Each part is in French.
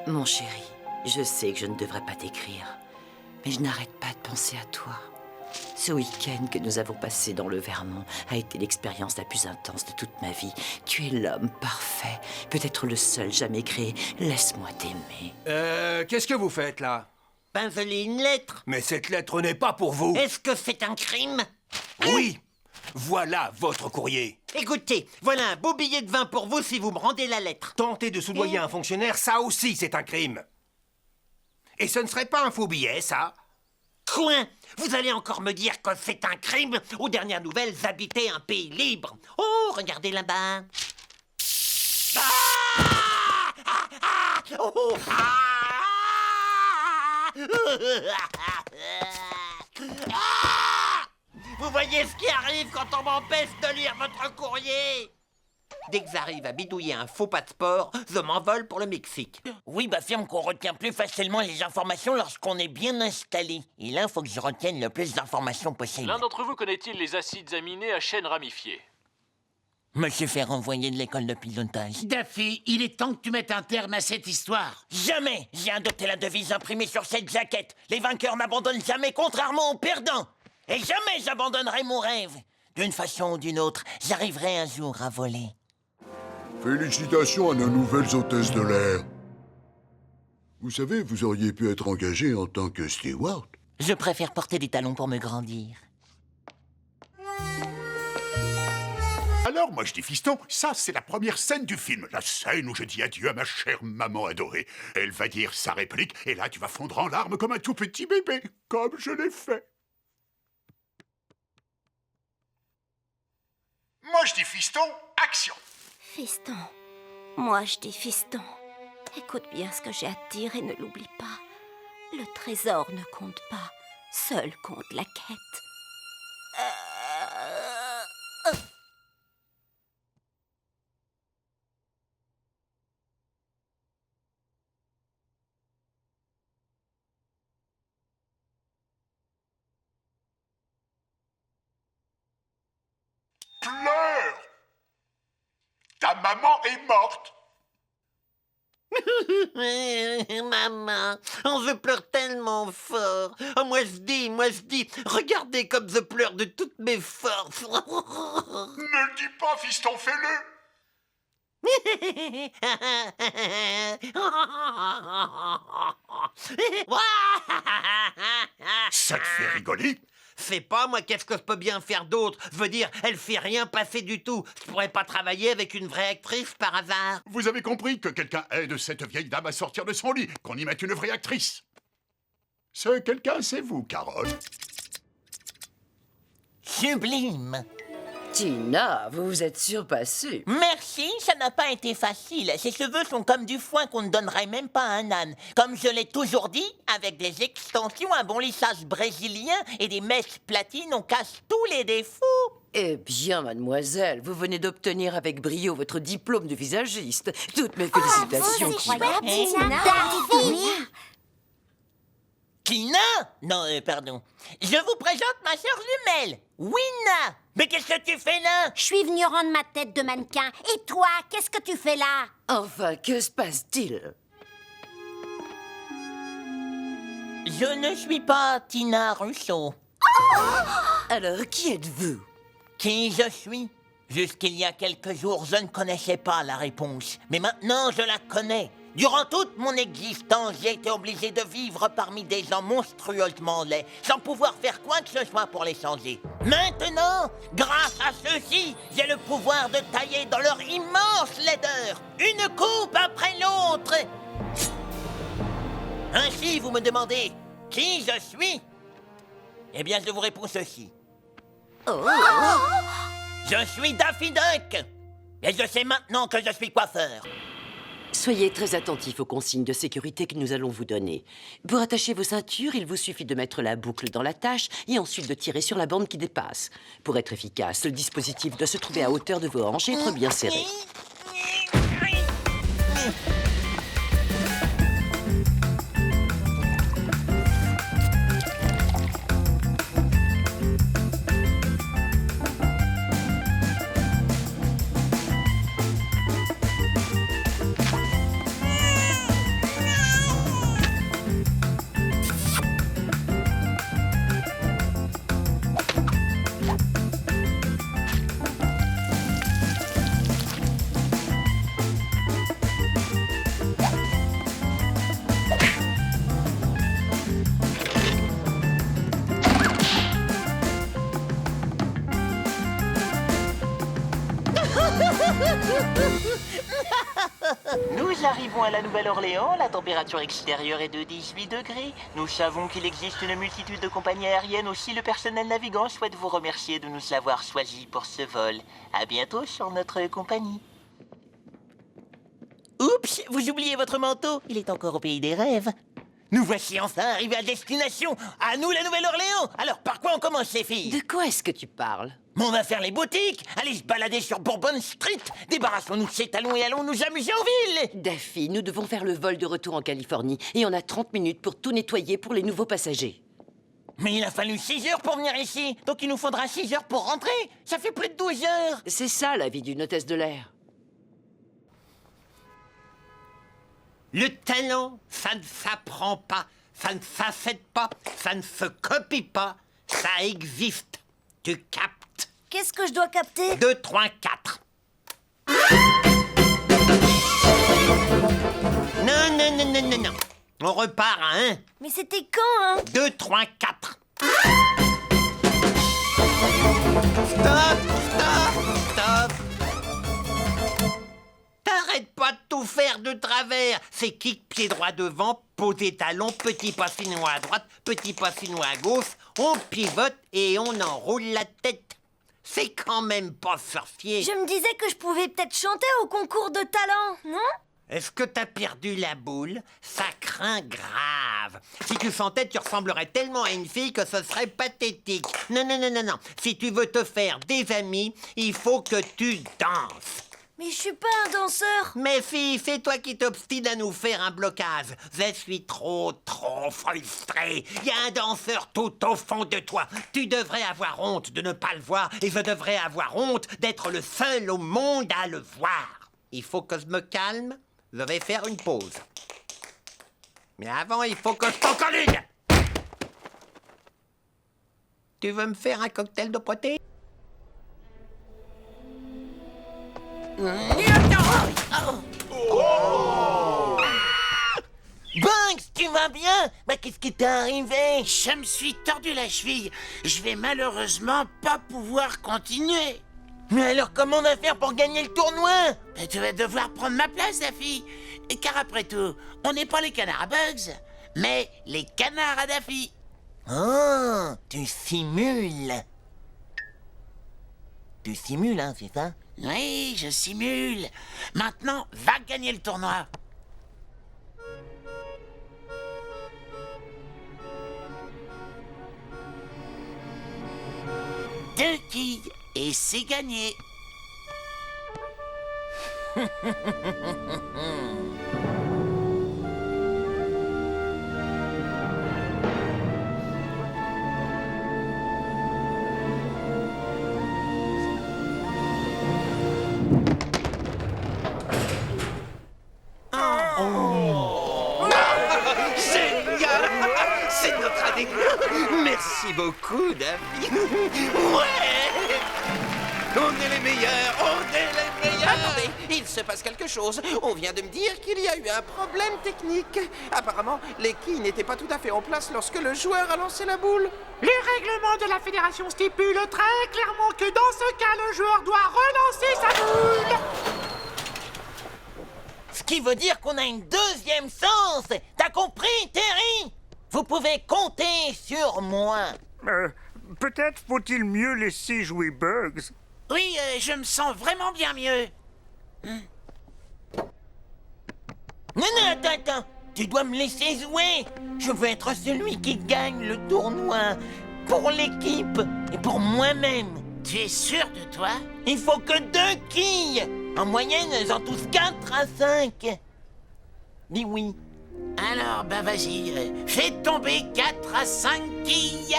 Mon chéri, je sais que je ne devrais pas t'écrire, mais je n'arrête pas de penser à toi. Ce week-end que nous avons passé dans le Vermont a été l'expérience la plus intense de toute ma vie. Tu es l'homme parfait, peut-être le seul jamais créé. Laisse-moi t'aimer. Qu'est-ce que vous faites, là? Ben, je lis une lettre. Mais cette lettre n'est pas pour vous. Est-ce que c'est un crime? Oui. Voilà votre courrier. Écoutez, voilà un beau billet de 20 pour vous si vous me rendez la lettre. Tenter de soudoyer un fonctionnaire, ça aussi, c'est un crime. Et ce ne serait pas un faux billet, ça? Coin! Vous allez encore me dire que c'est un crime? Aux dernières nouvelles, vous habitez un pays libre. Oh, regardez là-bas. Oh, Vous voyez ce qui arrive quand on m'empêche de lire votre courrier? Dès que j'arrive à bidouiller un faux passeport, je m'envole pour le Mexique. Oui, affirme qu'on retient plus facilement les informations lorsqu'on est bien installé. Et là, il faut que je retienne le plus d'informations possible. L'un d'entre vous connaît-il les acides aminés à chaîne ramifiée? Me suis fait renvoyer de l'école de pilotage. Daffy, il est temps que tu mettes un terme à cette histoire. Jamais j'ai adopté la devise imprimée sur cette jaquette. Les vainqueurs n'abandonnent jamais, contrairement aux perdants. Et jamais j'abandonnerai mon rêve. D'une façon ou d'une autre, j'arriverai un jour à voler. Félicitations à nos nouvelles hôtesses de l'air. Vous savez, vous auriez pu être engagé en tant que steward. Je préfère porter des talons pour me grandir. Alors, moi je dis fiston, ça c'est la première scène du film. La scène où je dis adieu à ma chère maman adorée. Elle va dire sa réplique, et là tu vas fondre en larmes comme un tout petit bébé, comme je l'ai fait. Moi je dis fiston, action. Fiston. Moi, je dis fiston. Écoute bien ce que j'ai à te dire et ne l'oublie pas. Le trésor ne compte pas. Seul compte la quête. Pleure. Ta maman est morte. Maman, je pleure tellement fort. Oh, moi je dis, regardez comme je pleure de toutes mes forces. Ne le dis pas, fiston, fais-le. Ça te fait rigoler? Fais pas, moi, qu'est-ce que je peux bien faire d'autre? Je veux dire, elle fait rien passer du tout. Je pourrais pas travailler avec une vraie actrice par hasard. Vous avez compris que quelqu'un aide cette vieille dame à sortir de son lit, qu'on y mette une vraie actrice. Ce quelqu'un, c'est vous, Carole. Sublime. Tina, vous vous êtes surpassée. Merci, ça n'a pas été facile. Ces cheveux sont comme du foin qu'on ne donnerait même pas à un âne. Comme je l'ai toujours dit, avec des extensions, un bon lissage brésilien et des mèches platines, on cache tous les défauts. Eh bien, mademoiselle, vous venez d'obtenir avec brio votre diplôme de visagiste. Toutes mes félicitations. Tina? Non, pardon. Je vous présente ma sœur jumelle, Wina. Mais qu'est-ce que tu fais là? Je suis venue rendre ma tête de mannequin. Et toi, qu'est-ce que tu fais là? Enfin, que se passe-t-il? Je ne suis pas Tina Russo. Alors, qui êtes-vous? Qui je suis? Jusqu'il y a quelques jours, je ne connaissais pas la réponse. Mais maintenant, je la connais. Durant toute mon existence, j'ai été obligé de vivre parmi des gens monstrueusement laids, sans pouvoir faire quoi que ce soit pour les changer. Maintenant, grâce à ceux-ci, j'ai le pouvoir de tailler dans leur immense laideur, une coupe après l'autre. Ainsi, vous me demandez qui je suis? Eh bien, je vous réponds ceci. Je suis Daffy Duck. Et je sais maintenant que je suis coiffeur. Soyez très attentifs aux consignes de sécurité que nous allons vous donner. Pour attacher vos ceintures, il vous suffit de mettre la boucle dans l'attache et ensuite de tirer sur la bande qui dépasse. Pour être efficace, le dispositif doit se trouver à hauteur de vos hanches et être bien serré. nous arrivons à la Nouvelle-Orléans. La température extérieure est de 18 degrés. Nous savons qu'il existe une multitude de compagnies aériennes. Aussi, le personnel navigant souhaite vous remercier de nous avoir choisis pour ce vol. À bientôt sur notre compagnie. Oups, vous oubliez votre manteau. Il est encore au pays des rêves. Nous voici enfin arrivés à destination. À nous, la Nouvelle-Orléans. Alors, par quoi on commence, les filles? De quoi est-ce que tu parles? On va faire les boutiques, aller se balader sur Bourbon Street. Débarrassons-nous de ces talons et allons nous amuser en ville. Daffy, nous devons faire le vol de retour en Californie. Et on a 30 minutes pour tout nettoyer pour les nouveaux passagers. Mais il a fallu 6 heures pour venir ici. Donc il nous faudra 6 heures pour rentrer. Ça fait plus de 12 heures. C'est ça, la vie d'une hôtesse de l'air. Le talent, ça ne s'apprend pas, ça ne s'achète pas, ça ne se copie pas, ça existe. Tu captes. Qu'est-ce que je dois capter? 2, 3, 4. Non, non, non, non, non, non. On repart à 1. Mais c'était quand, hein? 2, 3, 4. Stop, stop, stop. T'arrêtes pas de tout faire de travers. C'est kick, pied droit devant, poser talon, petit pas finnois à droite, petit pas finnois à gauche. On pivote et on enroule la tête. C'est quand même pas sorcier. Je me disais que je pouvais peut-être chanter au concours de talent, non? Est-ce que t'as perdu la boule? Ça craint grave. Si tu chantais, tu ressemblerais tellement à une fille que ce serait pathétique. Non, non, non, non, non. Si tu veux te faire des amis, il faut que tu danses. Mais je suis pas un danseur. Mais fille, c'est toi qui t'obstines à nous faire un blocage. Je suis trop frustré. Il y a un danseur tout au fond de toi. Tu devrais avoir honte de ne pas le voir et je devrais avoir honte d'être le seul au monde à le voir. Il faut que je me calme. Je vais faire une pause. Mais avant, il faut que je t'en colle une. Tu veux me faire un cocktail de protéines? Banks, tu vas bien? Bah, qu'est-ce qui t'est arrivé? Je me suis tordu la cheville. Je vais malheureusement pas pouvoir continuer. Mais alors, comment on va faire pour gagner le tournoi? Ben, tu vas devoir prendre ma place, Daffy. Car après tout, on n'est pas les canards à Bugs, mais les canards à Daffy. Oh, tu simules. Tu simules, hein, c'est ça? Oui, je simule. Maintenant, va gagner le tournoi. Deux quilles et c'est gagné. Génial! C'est notre année. Merci beaucoup, Daffy. Ouais! On est les meilleurs! On est les meilleurs! Attendez, il se passe quelque chose. On vient de me dire qu'il y a eu un problème technique. Apparemment, les quilles n'étaient pas tout à fait en place lorsque le joueur a lancé la boule. Les règlements de la fédération stipulent très clairement que dans ce cas, le joueur doit relancer sa boule. Ce qui veut dire qu'on a une deuxième chance. T'as compris, Terry? Vous pouvez compter sur moi. Peut-être faut-il mieux laisser jouer Bugs. Oui, je me sens vraiment bien mieux. Non, attends. Tu dois me laisser jouer. Je veux être celui qui gagne le tournoi. Pour l'équipe et pour moi-même. Tu es sûr de toi? Il faut que 2 quilles. En moyenne, j'en touche 4 à 5. Dis oui. Alors, ben vas-y, fais tomber 4 à 5 quilles.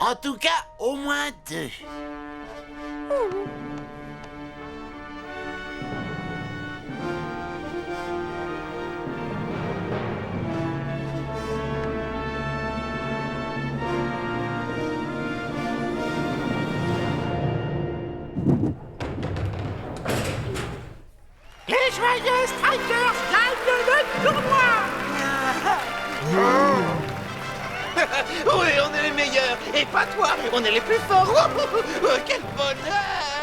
En tout cas, au moins 2. Les joyeux Strikers gagnent le tournoi. Oui, on est les meilleurs. Et pas toi, on est les plus forts. Quel bonheur!